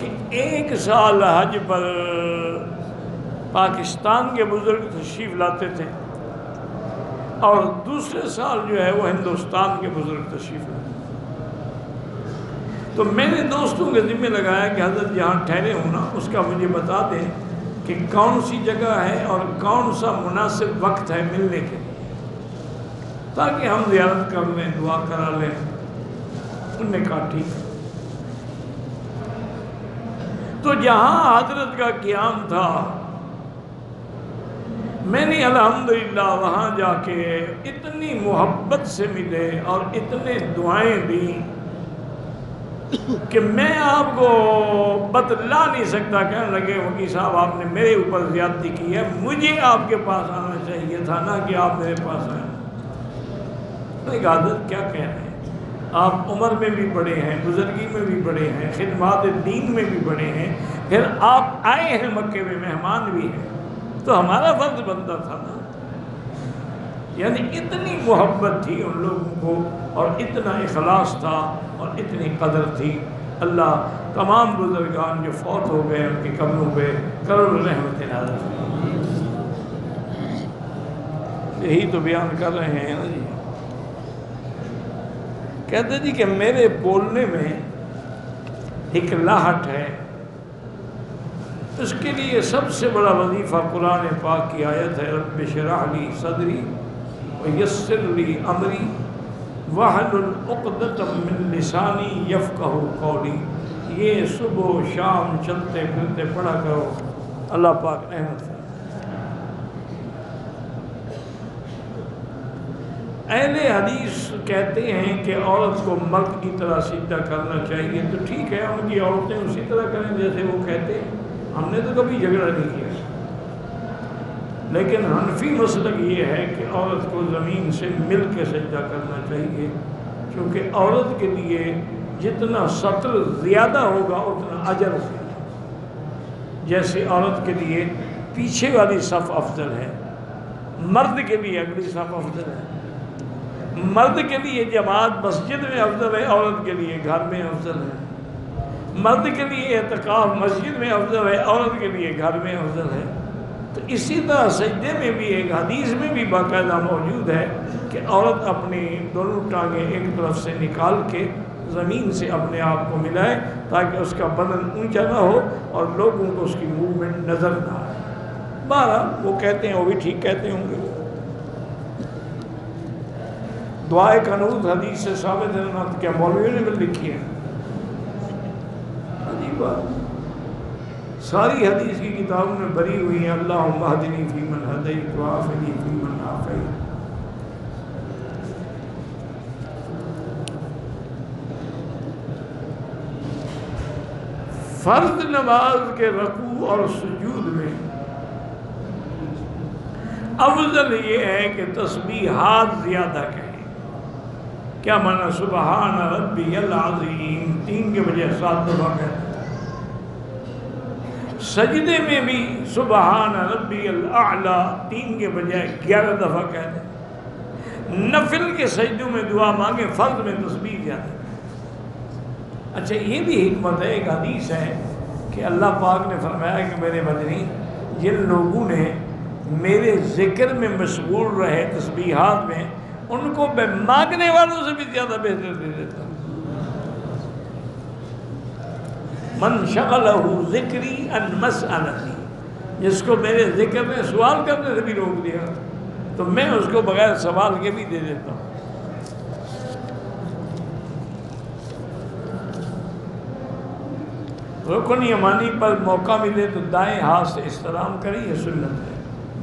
کہ ایک سال حج پر پاکستان کے بزرگ تشریف لاتے تھے اور دوسرے سال جو ہے وہ ہندوستان کے بزرگ تشریف لاتے تھے۔ تو میں نے دوستوں کے ذمہ لگایا کہ حضرت جہاں ٹھہرے ہونا اس کا مجھے بتا دیں کہ کون سی جگہ ہے اور کون سا مناسب وقت ہے ملنے کے لیے، تاکہ ہم زیارت کر لیں، دعا کرا لیں۔ انہوں نے کہا ٹھیک۔ تو جہاں حضرت کا قیام تھا میں نے الحمدللہ وہاں جا کے اتنی محبت سے ملے اور اتنے دعائیں دیں کہ میں آپ کو بتلا نہیں سکتا۔ کہنے لگے وکیل صاحب آپ نے میرے اوپر زیادتی کی ہے، مجھے آپ کے پاس آنا چاہیے تھا نا کہ آپ میرے پاس آئیں۔ میں نے کہا حضرت کیا کہہ رہے ہیں، آپ عمر میں بھی بڑے ہیں، بزرگی میں بھی بڑے ہیں، خدمات دین میں بھی بڑے ہیں، پھر آپ آئے ہیں مکے میں، مہمان بھی ہیں، تو ہمارا فرض بنتا تھا نا۔ یعنی اتنی محبت تھی ان لوگوں کو اور اتنا اخلاص تھا اور اتنی قدر تھی۔ اللہ تمام بزرگان جو فوت ہو گئے ان کے قبروں پہ کروڑ رحمت نازل فرمائے۔ یہی تو بیان کر رہے ہیں نا جی۔ کہتے جی کہ میرے بولنے میں ایک لاہٹ ہے، اس کے لیے سب سے بڑا وظیفہ قرآن پاک کی آیت ہے رب اشرح لی صدری ویسر لی امری واحلل عقدۃ من لسانی یفقہوا قولی۔ یہ صبح و شام چلتے پھرتے پڑھا کرو، اللہ پاک رحمت ہے۔ اہل حدیث کہتے ہیں کہ عورت کو مرد کی طرح سجدہ کرنا چاہیے، تو ٹھیک ہے ان کی عورتیں اسی طرح کریں جیسے وہ کہتے ہیں، ہم نے تو کبھی جھگڑا نہیں کیا۔ لیکن حنفی مسلک یہ ہے کہ عورت کو زمین سے مل کے سجدہ کرنا چاہیے، کیونکہ عورت کے لیے جتنا سطر زیادہ ہوگا اتنا اجر زیادہ۔ جیسے عورت کے لیے پیچھے والی صف افضل ہے، مرد کے لیے اگلی صف افضل ہے۔ مرد کے لیے جماعت مسجد میں افضل ہے، عورت کے لیے گھر میں افضل ہے۔ مرد کے لیے اعتکاف مسجد میں افضل ہے، عورت کے لیے گھر میں افضل ہے۔ تو اسی طرح سجدے میں بھی ایک حدیث میں بھی باقاعدہ موجود ہے کہ عورت اپنی دونوں ٹانگیں ایک طرف سے نکال کے زمین سے اپنے آپ کو ملائے تاکہ اس کا بدن اونچا نہ ہو اور لوگوں کو اس کی موومنٹ نظر نہ آئے۔ بہرحال وہ کہتے ہیں، وہ بھی ٹھیک کہتے ہوں گے۔ دعائے قنوت حدیث سے ثابت ہے نا، کیا مولویوں نے بھی لکھی ہے؟ عجیب بات، ساری حدیث کی کتابوں میں بری ہوئی ہیں۔ اللہم اہدنی فیمن ہدیت وعافنی فیمن عافیت۔ فرض نماز کے رکوع اور سجود میں افضل یہ ہے کہ تسبیحات زیادہ کہیں۔ کیا معنی؟ سبحان ربی العظیم 3 کے بجائے 7 دفعہ کہتے ہیں۔ سجدے میں بھی سبحان ربی الاعلی 3 کے بجائے 11 دفعہ کہتے ہیں۔ نفل کے سجدوں میں دعا مانگے، فرض میں تسبیح زیادہ ہے۔ اچھا یہ بھی حکمت ہے، ایک حدیث ہے کہ اللہ پاک نے فرمایا کہ میرے مدنی جن لوگوں نے میرے ذکر میں مشغول رہے تسبیحات میں، ان کو میں مانگنے والوں سے بھی زیادہ بہتر دے دیتا ہوں۔ من شغلہ ذکری ان مسألتی، جس کو میرے ذکر نے سوال کرنے سے بھی روک دیا تو میں اس کو بغیر سوال کے بھی دے دیتا ہوں۔ رکن یمانی پر موقع ملے تو دائیں ہاتھ سے استلام کریں، یہ سنت ہے۔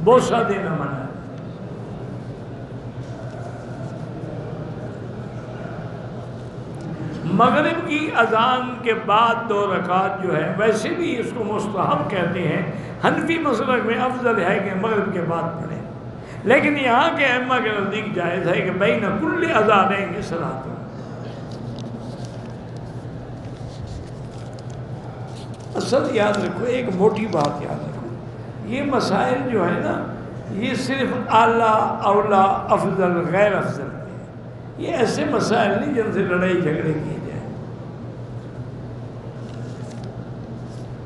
بوسہ دینا منع ہے۔ مغرب کی اذان کے بعد 2 رکعت جو ہے ویسے بھی اس کو مستحب کہتے ہیں، حنفی مسلک میں افضل ہے کہ مغرب کے بعد پڑھیں، لیکن یہاں کے ائمہ کے نزدیک جائز ہے کہ بین کل اذانین صلاۃ۔ اصل یاد رکھو، ایک موٹی بات یاد رکھو، یہ مسائل جو ہے نا یہ صرف اعلیٰ اولا افضل غیر افضل کے، یہ ایسے مسائل نہیں جن سے لڑائی جھگڑے کیے جائیں۔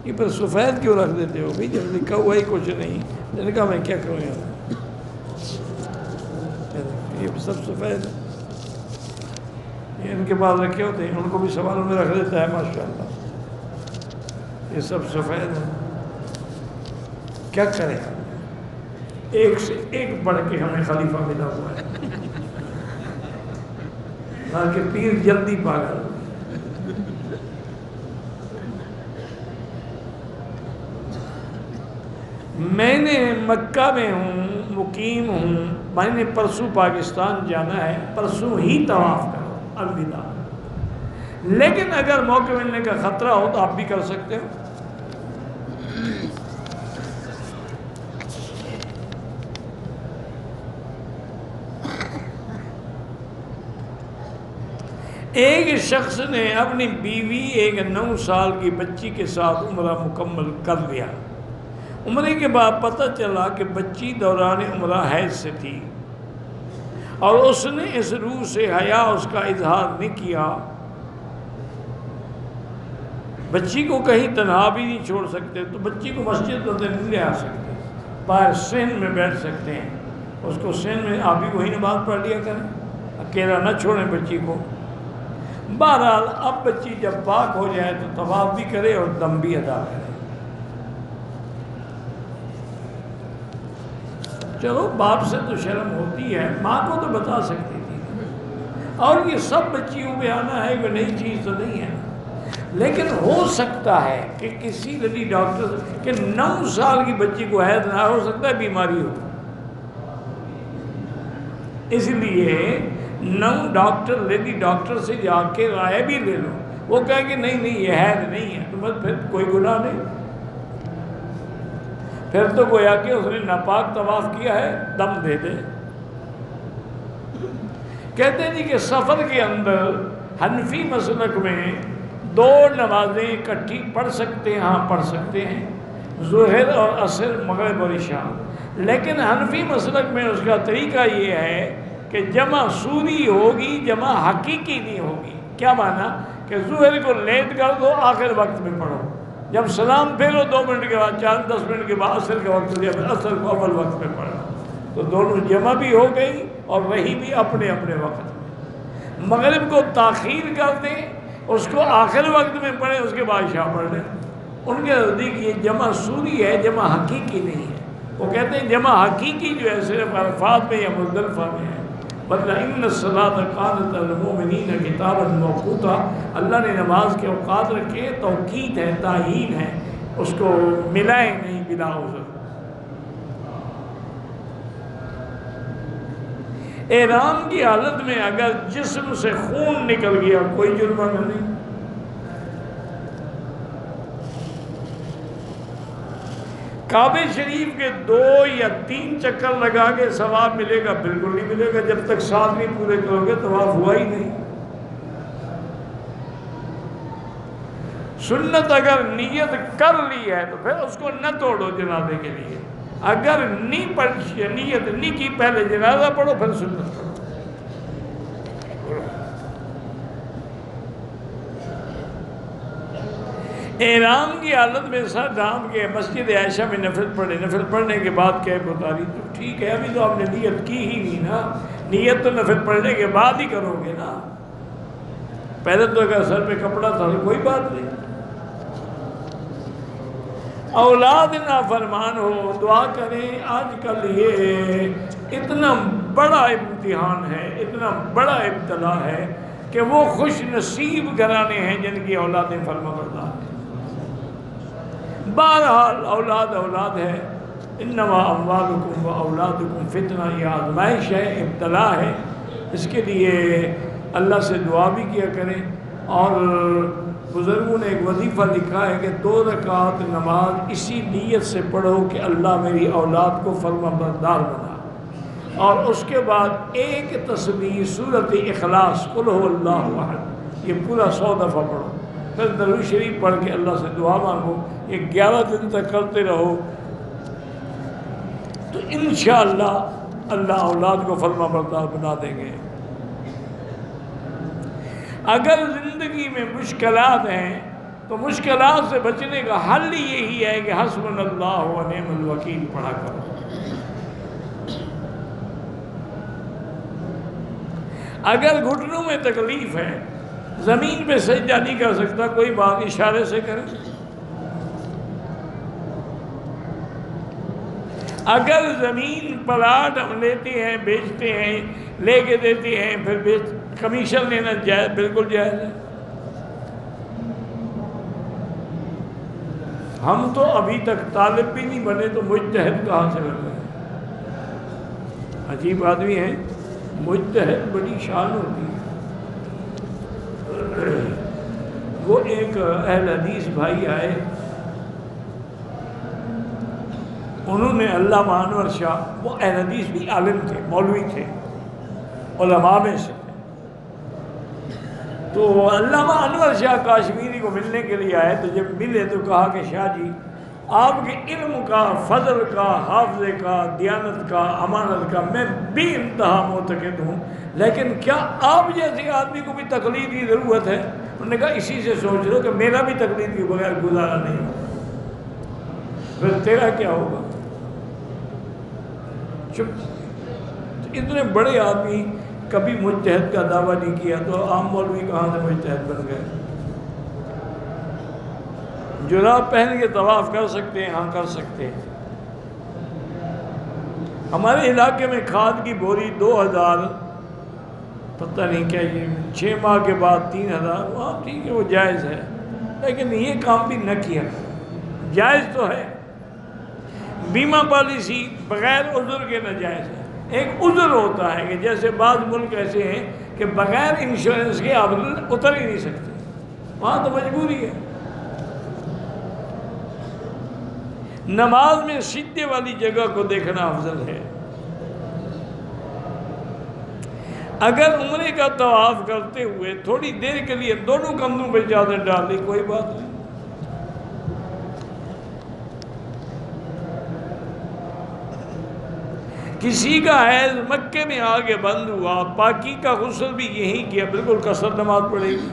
یہ پر سفید کیوں رکھ دیتے ہو بھائی؟ جب لکھا ہوا ہی کچھ نہیں. میں نے کہا میں کیا کروں یار، یہ سب سفید ہے. یہ ان کے پاس رکھے ہوتے ہیں، ان کو بھی سوالوں میں رکھ دیتا ہے ماشاءاللہ. یہ سب سفید ہے. کیا کریں؟ ایک سے ایک بڑھ کے ہمیں خلیفہ ملا ہوا ہے، تاکہ پیر جلدی پاگل. میں نے مکہ میں ہوں، مقیم ہوں. میں نے پرسوں پاکستان جانا ہے، پرسوں ہی طواف کرو، الوداع. لیکن اگر موقع ملنے کا خطرہ ہو تو آپ بھی کر سکتے ہو. ایک شخص نے اپنی بیوی ایک 9 سال کی بچی کے ساتھ عمرہ مکمل کر لیا. عمرے کے بعد پتہ چلا کہ بچی دوران عمرہ حیض سے تھی، اور اس نے اس روح سے حیا اس کا اظہار نہیں کیا. بچی کو کہیں تنہا بھی نہیں چھوڑ سکتے، تو بچی کو مسجد میں نہیں لے آ سکتے، باہر سین میں بیٹھ سکتے ہیں. اس کو سین میں آپ بھی وہی نماز پڑھ لیا کریں، اکیلا نہ چھوڑیں بچی کو. بہرحال اب بچی جب پاک ہو جائے تو طواف بھی کرے اور دم بھی ادا کرے. چلو باپ سے تو شرم ہوتی ہے، ماں کو تو بتا سکتی تھی. اور یہ سب بچیوں میں آنا ہے، کوئی نئی چیز تو نہیں ہے. لیکن ہو سکتا ہے کہ کسی لیڈی ڈاکٹر کہ 9 سال کی بچی کو حیض نہ ہو سکتا ہے بیماری ہو. اس لیے 9 ڈاکٹر لیڈی ڈاکٹر سے جا کے رائے بھی لے لو. وہ کہیں کہ نہیں نہیں یہ حیض نہیں ہے، تو بس پھر کوئی گناہ نہیں. پھر تو گویا کہ اس نے ناپاک طواف کیا ہے، دم دے دے. کہتے ہیں جی کہ سفر کے اندر حنفی مسلک میں 2 نمازیں اکٹھی پڑھ سکتے ہیں. ہاں پڑھ سکتے ہیں، ظہر اور عصر، مغرب اور عشاء. لیکن حنفی مسلک میں اس کا طریقہ یہ ہے کہ جمع صوری ہوگی، جمع حقیقی نہیں ہوگی. کیا معنی؟ کہ ظہر کو لیٹ کر دو، آخر وقت میں پڑھو. جب سلام پھیرو 2 منٹ کے بعد، 4-10 منٹ کے بعد عصر کا وقت لیا، عصر کو اول وقت میں پڑھنا. تو دونوں جمع بھی ہو گئی اور وہی بھی اپنے اپنے وقت میں. مغرب کو تاخیر کر دیں، اس کو آخر وقت میں پڑھیں، اس کے بعد عشاء پڑھ لیں. ان کے نزدیک یہ جمع صوری ہے، جمع حقیقی نہیں ہے. وہ کہتے ہیں جمع حقیقی جو ہے صرف عرفات میں یا مزدلفہ میں ہے. مطلب ان الصلاۃ کانت علی المؤمنین کتابا موقوتا، اللہ نے نماز کے اوقات رکھے، توقیت ہے، تعیین ہے، اس کو ملائے نہیں بلا عذر. احرام کی حالت میں اگر جسم سے خون نکل گیا کوئی جرمانہ نہیں. کعبہ شریف کے 2 یا 3 چکر لگا کے ثواب ملے گا؟ بالکل نہیں ملے گا. جب تک 7 نہیں پورے کرو گے طواف ہوا ہی نہیں. سنت اگر نیت کر لی ہے تو پھر اس کو نہ توڑو جنازے کے لیے. اگر نیت نہیں کی، پہلے جنازہ پڑھو پھر سنت پڑھو. احرام کی حالت میں سر ڈھانپ کے مسجد عائشہ میں نفل پڑھے. نفل پڑھنے کے بعد کیب اتاری. تو ٹھیک ہے، ابھی تو آپ نے نیت کی ہی نہیں نا. نیت تو نفل پڑھنے کے بعد ہی کرو گے نا. پہلے تو اگر سر پہ کپڑا تھا تو کوئی بات نہیں. اولاد نافرمان ہو، دعا کریں. آج کل یہ اتنا بڑا امتحان ہے، اتنا بڑا ابتلا ہے کہ وہ خوش نصیب گھرانے ہیں جن کی اولادیں فرمانبردار ہیں. بہرحال اولاد ہے. انما اموالکم و اولادکم فتنہ، یہ آزمائش ہے، ابتلا ہے. اس کے لیے اللہ سے دعا بھی کیا کریں. اور بزرگوں نے ایک وظیفہ لکھا ہے کہ 2 رکعت نماز اسی نیت سے پڑھو کہ اللہ میری اولاد کو فرمانبردار بنا. اور اس کے بعد ایک تسبیح سورۃ اخلاص قل هو اللہ احد، یہ پورا 100 دفعہ پڑھو. پھر درود شریف پڑھ کے اللہ سے دعا مانگو. یہ 11 دن تک کرتے رہو تو انشاءاللہ اللہ اولاد کو فرما بردار بنا دیں گے. اگر زندگی میں مشکلات ہیں تو مشکلات سے بچنے کا حل ہی یہی ہے کہ حسبنا اللہ و نعم الوکیل پڑھا کرو۔ اگر گھٹنوں میں تکلیف ہے، زمین پہ سجدہ نہیں کر سکتا، کوئی بات اشارے سے کرے۔ اگر زمین پلاٹ ہم لیتے ہیں، بیچتے ہیں، لے کے دیتے ہیں، پھر کمیشن لینا جائز، بالکل جائز ہے۔ ہم تو ابھی تک طالب بھی نہیں بنے تو مجتہد کہاں سے بن گئے؟ عجیب آدمی ہیں، مجتہد بڑی شان ہوتی ہے۔ وہ ایک اہل حدیث بھائی آئے، انہوں نے علامہ انور شاہ، وہ اہل حدیث بھی عالم تھے، مولوی تھے، علماء میں سے، تو علامہ انور شاہ کاشمیری کو ملنے کے لیے آئے۔ تو جب ملے تو کہا کہ شاہ جی، آپ کے علم کا، فضل کا، حافظے کا، دیانت کا، امانت کا میں بے انتہا معتقد ہوں، لیکن کیا آپ جیسے آدمی کو بھی تقلید کی ضرورت ہے؟ انہوں نے کہا اسی سے سوچ لو کہ میرا بھی تقلید کے بغیر گزارا نہیں ہوگا، پھر تیرا کیا ہوگا؟ چپ۔ اتنے بڑے آدمی کبھی مجتہد کا دعویٰ نہیں کیا، تو عام مولوی کہاں سے مجتہد بن گئے؟ جراب پہن کے طواف کر سکتے ہیں؟ ہاں کر سکتے ہیں۔ ہمارے علاقے میں کھاد کی بوری 2000، پتہ نہیں کیا، یہ 6 ماہ کے بعد 3000، ہاں ٹھیک ہے وہ جائز ہے، لیکن یہ کام بھی نہ کیا۔ جائز تو ہے، بیمہ پالیسی بغیر عذر کے ناجائز ہے۔ ایک عذر ہوتا ہے کہ جیسے بعض ملک ایسے ہیں کہ بغیر انشورنس کے آپ اتر ہی نہیں سکتے، وہاں تو مجبوری ہے۔ نماز میں سجدے والی جگہ کو دیکھنا افضل ہے۔ اگر عمرے کا طواف کرتے ہوئے تھوڑی دیر کے لیے دونوں کندھوں پہ چادر ڈال دی، کوئی بات نہیں۔ کسی کا حیض مکے میں آگے بند ہوا، پاکی کا غسل بھی یہی کیا، بالکل قصر نماز پڑھے گی۔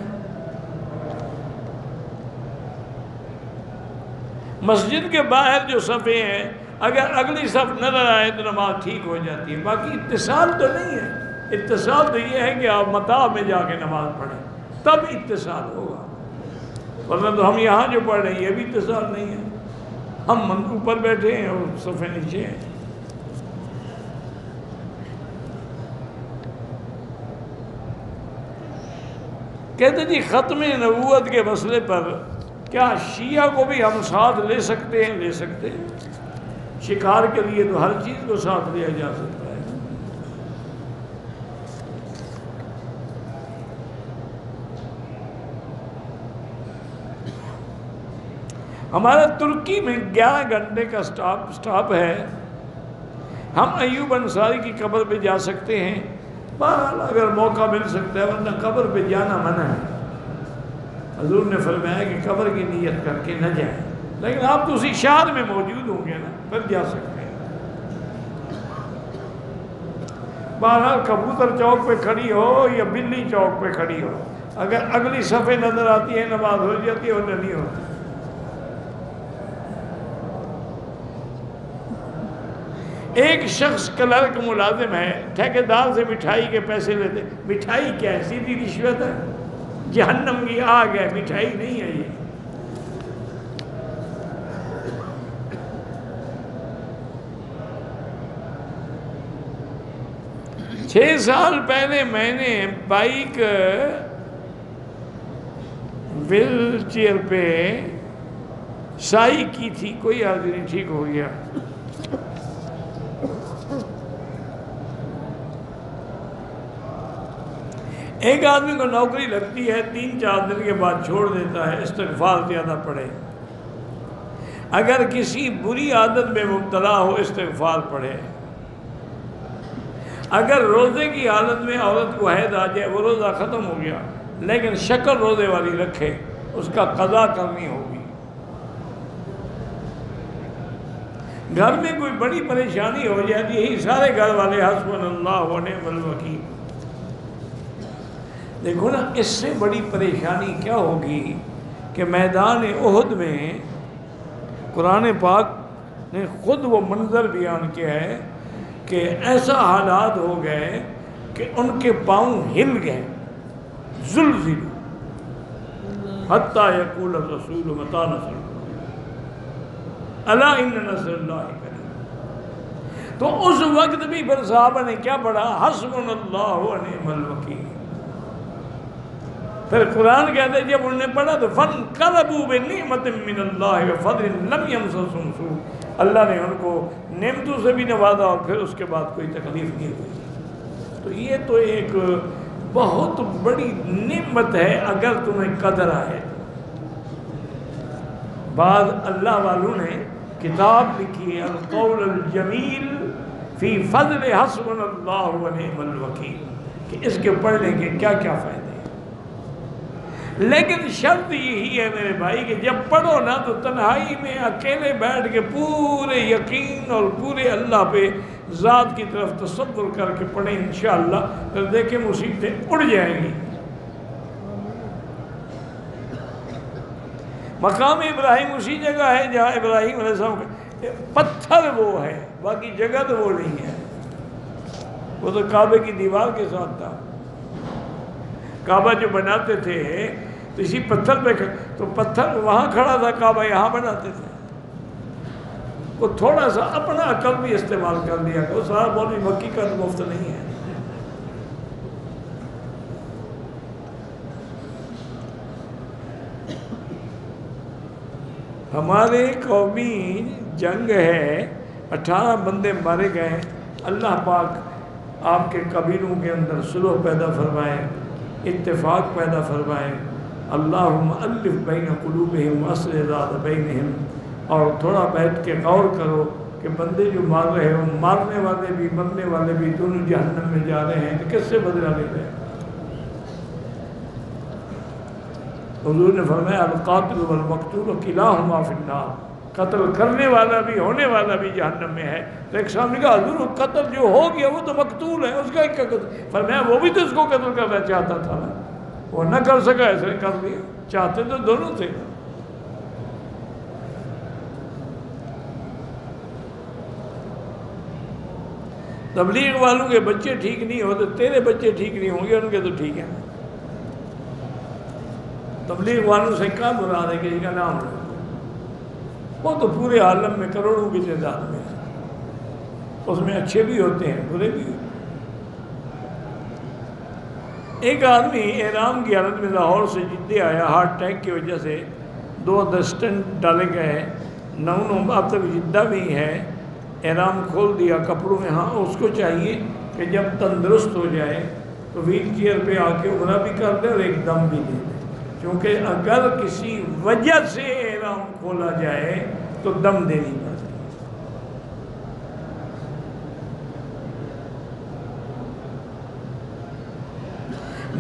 مسجد کے باہر جو صفیں ہیں، اگر اگلی صف نظر آئے تو نماز ٹھیک ہو جاتی ہے، باقی اتصال تو نہیں ہے۔ اتصال تو یہ ہے کہ آپ مطاع میں جا کے نماز پڑھیں، تب اتصال ہوگا، ورنہ تو ہم یہاں جو پڑھ رہے ہیں یہ بھی اتصال نہیں ہے، ہم اوپر بیٹھے ہیں اور صفیں نیچے ہیں۔ کہتے جی ختم نبوت کے مسئلے پر کیا شیعہ کو بھی ہم ساتھ لے سکتے ہیں؟ لے سکتے ہیں، شکار کے لیے تو ہر چیز کو ساتھ لیا جا سکتا ہے۔ ہمارا ترکی میں 11 گھنٹے کا سٹاپ ہے، ہم ایوب انصاری کی قبر پہ جا سکتے ہیں، بہرحال اگر موقع مل سکتا ہے، ورنہ قبر پہ جانا منع ہے۔ حضور نے فرمایا کہ قبر کی نیت کر کے نہ جائیں، لیکن آپ تو اسی شہر میں موجود ہوں گے نا، پھر جا سکتے ہیں۔ بہرحال کبوتر چوک پہ کھڑی ہو یا بلی چوک پہ کھڑی ہو، اگر اگلی صفحے نظر آتی ہے نماز ہو جاتی ہے، ورنہ نہیں ہوتی۔ ایک شخص کلرک ملازم ہے، ٹھیکیدار سے مٹھائی کے پیسے لیتے، مٹھائی کیا ہے؟ سیدھی رشوت ہے، جہنم کی آگ ہے، مٹھائی نہیں ہے یہ۔ چھ سال پہلے میں نے بائک ویل چیئر پہ سائی کی تھی، کوئی آدمی ٹھیک ہو گیا۔ ایک آدمی کو نوکری لگتی ہے، 3-4 دن کے بعد چھوڑ دیتا ہے، استغفار زیادہ پڑھے۔ اگر کسی بری عادت میں مبتلا ہو، استغفار پڑھے۔ اگر روزے کی حالت میں عورت کو حیض آ جائے، وہ روزہ ختم ہو گیا، لیکن شکل روزے والی رکھے، اس کا قضا کرنی ہوگی۔ گھر میں کوئی بڑی پریشانی ہو جاتی ہے، سارے گھر والے حسبنا اللہ و نعم الوکیل۔ دیکھو نا، اس سے بڑی پریشانی کیا ہوگی کہ میدان احد میں قرآن پاک نے خود وہ منظر بیان کیا ہے کہ ایسا حالات ہو گئے کہ ان کے پاؤں ہل گئے، زلزلوا حتیٰ یقول الرسول متی نصر اللہ الا ان نصر اللہ قریب۔ تو اس وقت بھی پھر صحابہ نے کیا پڑھا؟ حسبنا اللہ ونعم الوکیل۔ پھر قرآن کہتے ہیں جب انہوں نے پڑھا تو فانقلبوا بنعمت من اللہ وفضل لم یمسسہم سوء، اللہ نے ان کو نعمتوں سے بھی نوازا اور پھر اس کے بعد کوئی تکلیف نہیں ہوئی۔ تو یہ تو ایک بہت بڑی نعمت ہے اگر تمہیں قدر آئے۔ بعض اللہ والوں نے کتاب لکھی ہے القول الجمیل فی فضل حسبنا اللہ ونعم الوکیل، کہ اس کے پڑھنے کے کیا کیا فائدے ہیں۔ لیکن شرط یہی ہے میرے بھائی کہ جب پڑھو نا تو تنہائی میں اکیلے بیٹھ کے پورے یقین اور پورے اللہ پہ ذات کی طرف تصور کر کے پڑھیں، انشاءاللہ پھر دیکھیں مصیبتیں اڑ جائیں گی۔ مقام ابراہیم اسی جگہ ہے جہاں ابراہیم علیہ السلام کا پتھر وہ ہے، باقی جگہ تو وہ نہیں ہے۔ وہ تو کعبے کی دیوار کے ساتھ تھا۔ کعبہ جو بناتے تھے تو اسی پتھر پہ، تو پتھر وہاں کھڑا تھا، کعبہ یہاں بناتے تھے۔ وہ تھوڑا سا اپنا عقل بھی استعمال کر لیا کہ سارا مولوی مکی کا مفت نہیں ہے۔ ہمارے قومی جنگ ہے، 18 بندے مارے گئے۔ اللہ پاک آپ کے قبیلوں کے اندر صلح پیدا فرمائے، اتفاق پیدا فرمائے۔ اللہم الف بین قلوبہم واصلح ذات بینہم۔ اور تھوڑا بیٹھ کے غور کرو کہ بندے جو مار رہے ہیں، مارنے والے بھی مرنے والے بھی دونوں جہنم میں جا رہے ہیں، تو کس سے بدلہ لے رہے ہیں؟ حضور نے فرمایا القاتل والمقتول کلاہما فی النار، قتل کرنے والا بھی ہونے والا بھی جہنم میں ہے۔ تو ایک سامنے کہا حضور قتل جو ہو گیا وہ تو مقتول ہے، اس کا کیا قتل؟ فرمایا وہ بھی تو اس کو قتل کرنا چاہتا تھا، وہ نہ کر سکا، ایسے کر لیا، چاہتے تو دونوں تھے۔ تبلیغ والوں کے بچے ٹھیک نہیں ہوتے، تیرے بچے ٹھیک نہیں ہوں گے، ان کے تو ٹھیک ہیں۔ تبلیغ والوں سے کیا مراد ہے کہ اس کا نام لو؟ وہ تو پورے عالم میں کروڑوں کی تعداد میں ہے، اس میں اچھے بھی ہوتے ہیں برے بھی ہوتے ہیں۔ ایک آدمی احرام کی حالت میں لاہور سے جدے آیا، ہارٹ اٹیک کی وجہ سے 2 اسٹنٹ ڈالے گئے، 9 اب تک جدہ میں ہی ہے، احرام کھول دیا کپڑوں میں۔ ہاں اس کو چاہیے کہ جب تندرست ہو جائے تو ویل چیئر پہ آ کے عمرہ بھی کر دے اور ایک دم بھی دے دے، کیونکہ اگر کسی وجہ سے احرام کھولا جائے تو دم دینی پڑتی ہے۔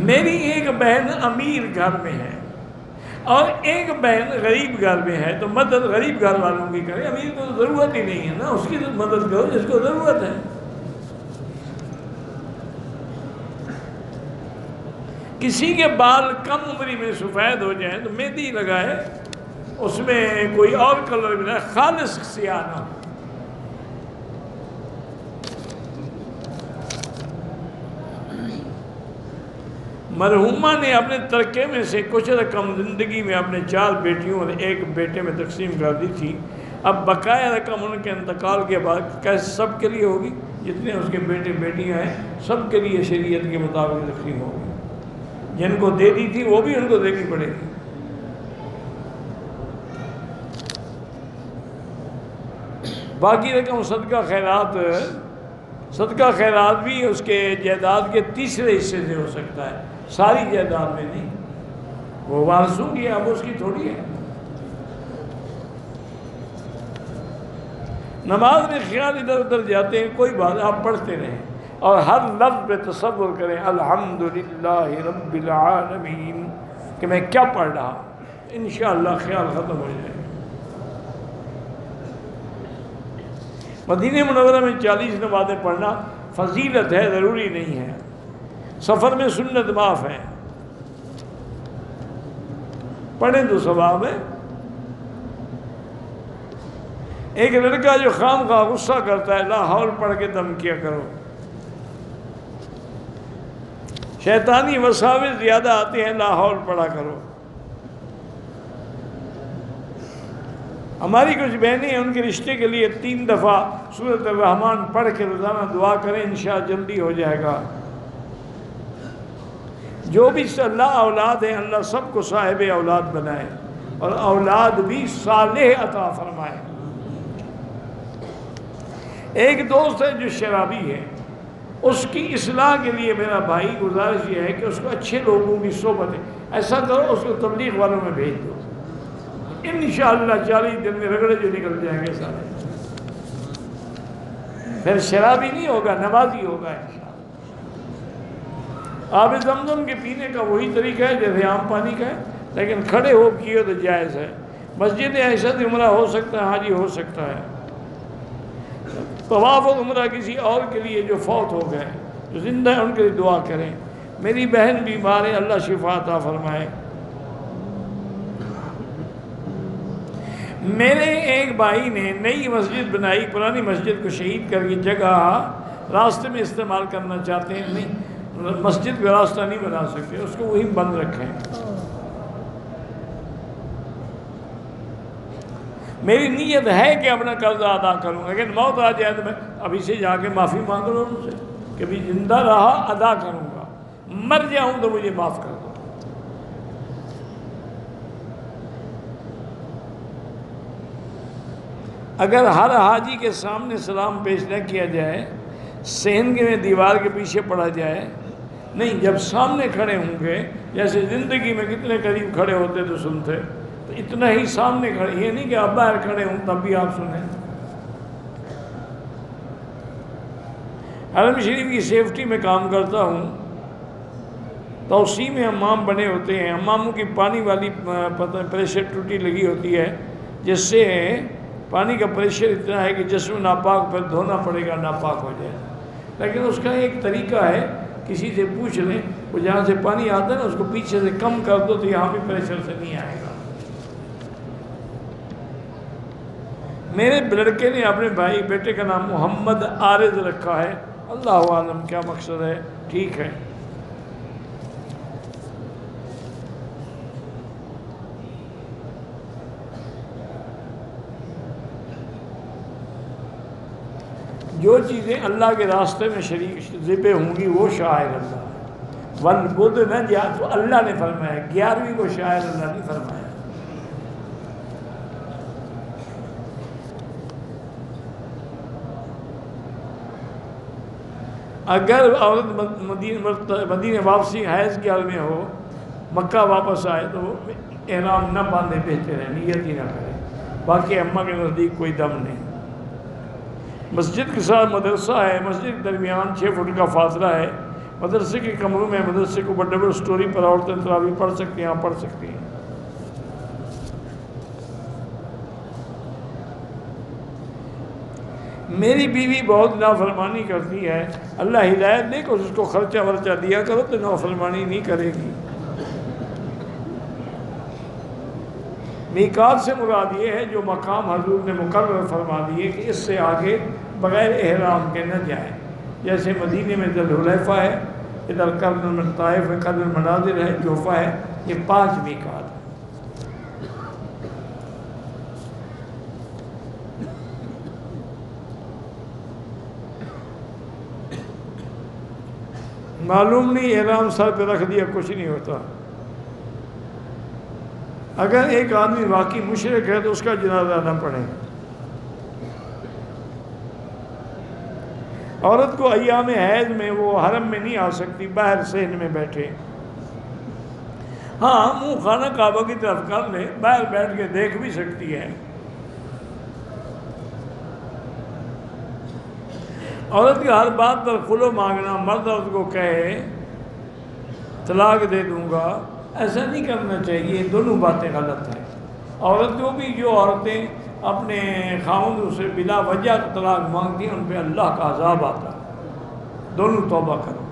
میری ایک بہن امیر گھر میں ہے اور ایک بہن غریب گھر میں ہے، تو مدد غریب گھر والوں کی کرے، امیر کو تو ضرورت ہی نہیں ہے نا، اس کی تو مدد کرو جس کو ضرورت ہے۔ کسی کے بال کم عمری میں سفید ہو جائیں تو مہندی لگائے، اس میں کوئی اور کلر ملا، خالص سیاہ نہ ہو۔ مرحومہ نے اپنے ترکے میں سے کچھ رقم زندگی میں اپنے 4 بیٹیوں اور 1 بیٹے میں تقسیم کر دی تھی۔ اب بقایا رقم ان کے انتقال کے بعد کیسے سب کے لیے ہوگی؟ جتنے اس کے بیٹے بیٹیاں ہیں سب کے لیے شریعت کے مطابق تقسیم ہوگی۔ جن کو دے دی تھی وہ بھی ان کو دینی پڑے گی۔ باقی رقم صدقہ خیرات بھی اس کے جائیداد کے تیسرے حصے سے ہو سکتا ہے، ساری جائیداد میں نہیں۔ وہ وارثوں کی اب اس کی تھوڑی ہے۔ نماز میں خیال ادھر ادھر جاتے ہیں، کوئی بات آپ پڑھتے رہیں اور ہر لفظ پہ تصور کریں الحمدللہ رب العالمین کہ میں کیا پڑھ رہا، انشاءاللہ خیال ختم ہو جائے۔ مدینہ منورہ میں 40 نمازیں پڑھنا فضیلت ہے، ضروری نہیں ہے۔ سفر میں سنت معاف ہے، پڑھیں تو ثواب ہے۔ ایک لڑکا جو خام خواہ غصہ کرتا ہے، لا حول پڑھ کے دم کیا کرو۔ شیطانی وساوس زیادہ آتے ہیں، لا حول پڑھا کرو۔ ہماری کچھ بہنیں ہیں، ان کے رشتے کے لیے 3 دفعہ سورۃ الرحمن پڑھ کے روزانہ دعا کریں، انشاءاللہ جلدی ہو جائے گا۔ جو بھی اللہ اولاد ہیں، اللہ سب کو صاحب اولاد بنائے اور اولاد بھی صالح عطا فرمائے۔ ایک دوست ہے جو شرابی ہے، اس کی اصلاح کے لیے میرا بھائی گزارش یہ ہے کہ اس کو اچھے لوگوں کی صحبت ہے، ایسا کرو اس کو تبلیغ والوں میں بھیج دو، انشاءاللہ 40 دن میں رگڑے جو نکل جائیں گے سارے، پھر شرابی نہیں ہوگا، نمازی ہوگا انشاءاللہ۔ آب زمزم کے پینے کا وہی طریقہ ہے جیسے عام پانی کا ہے، لیکن کھڑے ہو کیے تو جائز ہے۔ مسجد عائشہ سے عمرہ ہو سکتا ہے، ہاں جی ہو سکتا ہے۔ طواف و عمرہ کسی اور کے لیے جو فوت ہو گئے، جو زندہ ہیں، ان کے لیے دعا کریں۔ میری بہن بیمار ہے، اللہ شفا عطا فرمائے۔ میرے ایک بھائی نے نئی مسجد بنائی، پرانی مسجد کو شہید کر کے جگہ راستے میں استعمال کرنا چاہتے ہیں، نہیں مسجد کا راستہ نہیں بنا سکتے، اس کو وہی بند رکھیں۔ میری نیت ہے کہ اپنا قرضہ ادا کروں، اگر موت آ جائے تو میں ابھی سے جا کے معافی مانگ لوں ان سے کہ بھی زندہ رہا ادا کروں گا، مر جاؤں تو مجھے معاف کر دو۔ اگر ہر حاجی کے سامنے سلام پیش نہ کیا جائے، سہنگے میں دیوار کے پیچھے پڑا جائے، نہیں جب سامنے کھڑے ہوں گے، جیسے زندگی میں کتنے قریب کھڑے ہوتے تو سنتے، تو اتنا ہی سامنے کھڑے، یہ نہیں کہ آپ باہر کھڑے ہوں تب بھی آپ سنیں۔ حرم شریف کی سیفٹی میں کام کرتا ہوں، توسیع میں حمام بنے ہوتے ہیں، حماموں کی پانی والی پریشر ٹوٹی لگی ہوتی ہے، جس سے پانی کا پریشر اتنا ہے کہ جسم ناپاک پر دھونا پڑے گا، ناپاک ہو جائے۔ لیکن اس کا ایک طریقہ ہے، کسی سے پوچھ لیں، وہ جہاں سے پانی آتا ہے نا اس کو پیچھے سے کم کر دو تو یہاں بھی پریشر سے نہیں آئے گا۔ میرے لڑکے نے اپنے بھائی بیٹے کا نام محمد عارض رکھا ہے، اللہ عالم کیا مقصد ہے، ٹھیک ہے۔ جو چیزیں اللہ کے راستے میں شریک ذبح ہوں گی وہ شاعر اللہ ہے۔ والبد نہ جا تو اللہ نے فرمایا، 11ویں کو شاعر اللہ نے فرمایا۔ اگر عورت مدینہ واپسی حیض کے حال میں ہو، مکہ واپس آئے تو وہ احرام نہ باندھے بہتر ہے، نیت ہی نہ کرے، باقی اماں کے نزدیک کوئی دم نہیں۔ مسجد کے ساتھ مدرسہ ہے، مسجد کے درمیان 6 فٹ کا فاصلہ ہے، مدرسے کے کمروں میں مدرسے کو ڈبل سٹوری پر عورتیں تراویح پڑھ سکتی ہیں، پڑھ سکتی ہیں۔ میری بیوی بہت نافرمانی کرتی ہے، اللہ ہدایت دے کہ اس کو خرچہ ورچہ دیا کرو تو نافرمانی نہیں کرے گی۔ میقات سے مراد یہ ہے جو مقام حضور نے مقرر فرما دیے کہ اس سے آگے بغیر احرام کے نہ جائیں، جیسے مدینے میں ذوالحلیفہ ہے، ادھر قرن طائف ہے، قرن المناظر ہے، جوفہ ہے، یہ 5 میقات ہیں۔ معلوم نہیں احرام سر پہ رکھ دیا کچھ نہیں ہوتا۔ اگر ایک آدمی واقعی مشرک ہے تو اس کا جنازہ نہ پڑھیں۔ عورت کو ایام حیض میں وہ حرم میں نہیں آ سکتی، باہر صحن میں بیٹھے، ہاں منہ خانہ کعبہ کی طرف کر لے، باہر بیٹھ کے دیکھ بھی سکتی ہے۔ عورت کی ہر بات پر خلو مانگنا، مرد عورت کو کہے طلاق دے دوں گا، ایسا نہیں کرنا چاہیے، دونوں باتیں غلط ہیں۔ عورت کو بھی، جو عورتیں اپنے خاوندوں سے بلا وجہ طلاق مانگتی ہیں ان پہ اللہ کا عذاب آتا ہے، دونوں توبہ کرو۔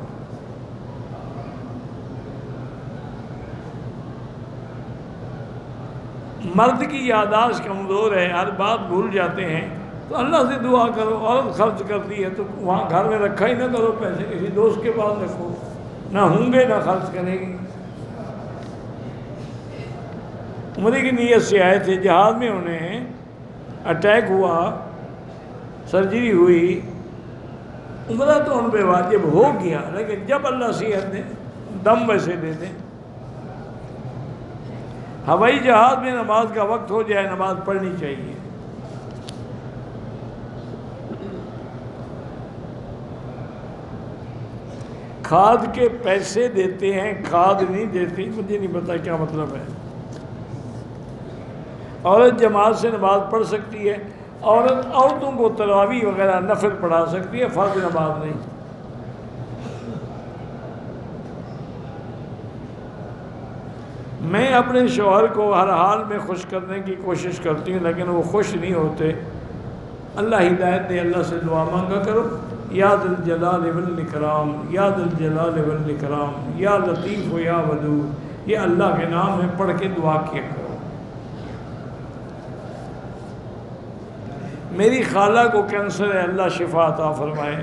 مرد کی یادداشت کمزور ہے، ہر بات بھول جاتے ہیں، تو اللہ سے دعا کرو۔ عورت خرچ کرتی ہے تو وہاں گھر میں رکھا ہی نہ کرو، پیسے کسی دوست کے پاس رکھو، نہ ہوں گے نہ خرچ کرے گی۔ عمرے کی نیت سے آئے تھے، جہاز میں انہیں اٹیک ہوا، سرجری ہوئی، عمرہ تو ان پہ واجب ہو گیا، لیکن جب اللہ صحت دے دم ویسے دے دیں۔ ہوائی جہاز میں نماز کا وقت ہو جائے نماز پڑھنی چاہیے۔ کھاد کے پیسے دیتے ہیں، کھاد نہیں دیتی، مجھے نہیں پتا کیا مطلب ہے۔ عورت جماعت سے نماز پڑھ سکتی ہے، عورتوں کو تراویح وغیرہ نفل پڑھا سکتی ہے، فرض نماز نہیں۔ میں اپنے شوہر کو ہر حال میں خوش کرنے کی کوشش کرتی ہوں، لیکن وہ خوش نہیں ہوتے۔ اللہ ہدایت دے، اللہ سے دعا مانگا کرو، یا ذا الجلال والاکرام، یا ذا الجلال والاکرام، یا لطیف و یا ودود، یہ اللہ کے نام ہے، پڑھ کے دعا کیا کرو۔ میری خالہ کو کینسر ہے، اللہ شفا عطا فرمائے۔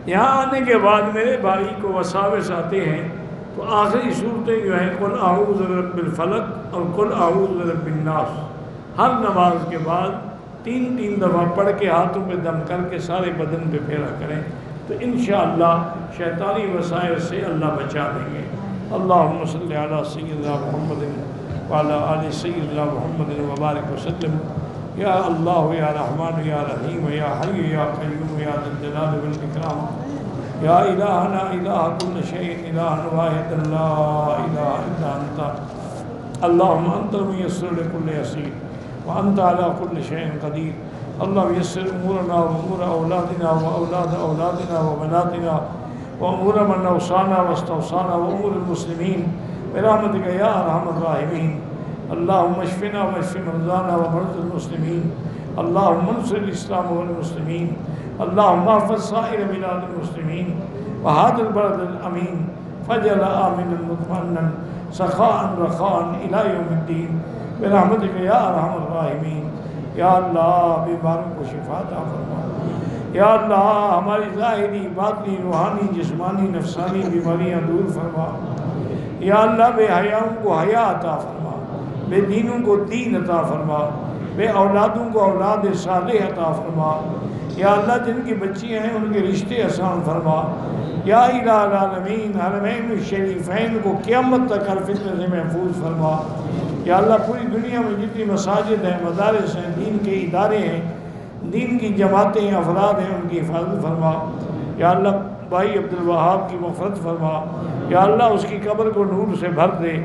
یہاں آنے کے بعد میرے بھائی کو وساوس آتے ہیں، تو آخری صورتیں جو ہیں قل اعوذ برب الفلق اور قل اعوذ برب الناس، ہر نماز کے بعد 3 دفعہ پڑھ کے ہاتھوں پہ دم کر کے سارے بدن پہ پھیرا کریں، تو انشاءاللہ شیطانی وسائل سے اللہ بچا دیں گے۔ اللہم صلی علی سیدنا محمد وعلی آل سیدنا محمد وبارک وسلم۔ یا اللہ یا رحمان یا رحیم یا حی یا قیوم یا ذا الجلال والاکرام، یا الہنا الہ کل شیء الہ واحد لا الہ الا انت، اللہم انت المیسر لکل یسیر وانت علی کل شیء قدیر۔ اللہم یسر امورنا وامور اولادنا واولاد اولادنا وبناتنا وامور من اوصانا واستوصانا وامور المسلمین برحمتک یا ارحم الراحمین۔ اللہم اشفنا واشف مرضانا ومرضى المسلمین، اللہم انصر الاسلام والمسلمین، اللہم احفظ سائر بلاد المسلمین وهذا البلد الامین فاجعل آمنا مطمئنا سخاء رخاء الى یوم الدین برحمتک یا ارحم الراحمین۔ یا اللہ بیماروں کو شفا عطا فرما، یا اللہ ہماری ظاہری باطنی روحانی جسمانی نفسانی بیماریاں دور فرما، یا اللہ بے حیاؤں کو حیا عطا فرما، بے دینوں کو دین عطا فرما، بے اولادوں کو اولاد صالح عطا فرما، یا اللہ جن کی بچیاں ہیں ان کے رشتے آسان فرما، یا الہ العالمین حرمین الشریفین کو قیامت تک ہر فتنہ سے محفوظ فرما۔ یا اللہ پوری دنیا میں جتنی مساجد ہیں، مدارس ہیں، دین کے ادارے ہیں، دین کی جماعتیں ہیں، افراد ہیں، ان کی حفاظت فرما۔ یا اللہ بھائی عبدالوہاب کی مغفرت فرما، یا اللہ اس کی قبر کو نور سے بھر دے،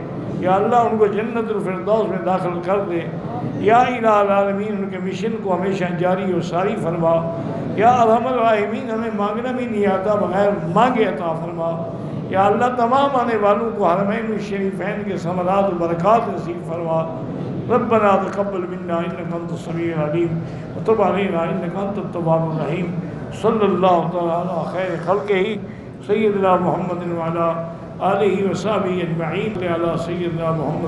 یا اللہ ان کو جنت الفردوس میں داخل کر دے، یا الہ العالمین ان کے مشن کو ہمیشہ جاری و ساری فرما۔ یا ارحم الراحمین ہمیں مانگنا بھی نہیں آتا، بغیر مانگے عطا فرما۔ یا اللہ تمام آنے والوں کو حرمین الشریفین کے ثمرات و برکات نصیب فرما۔ ربنا تقبل منا انک انت السمیع العلیم وتب علینا انک انت التواب الرحیم۔ صلی اللہ تعالی علی خیر خلقہ سیدنا محمد وعلی آلہ وصحبہ اجمعین علی سیدنا محمد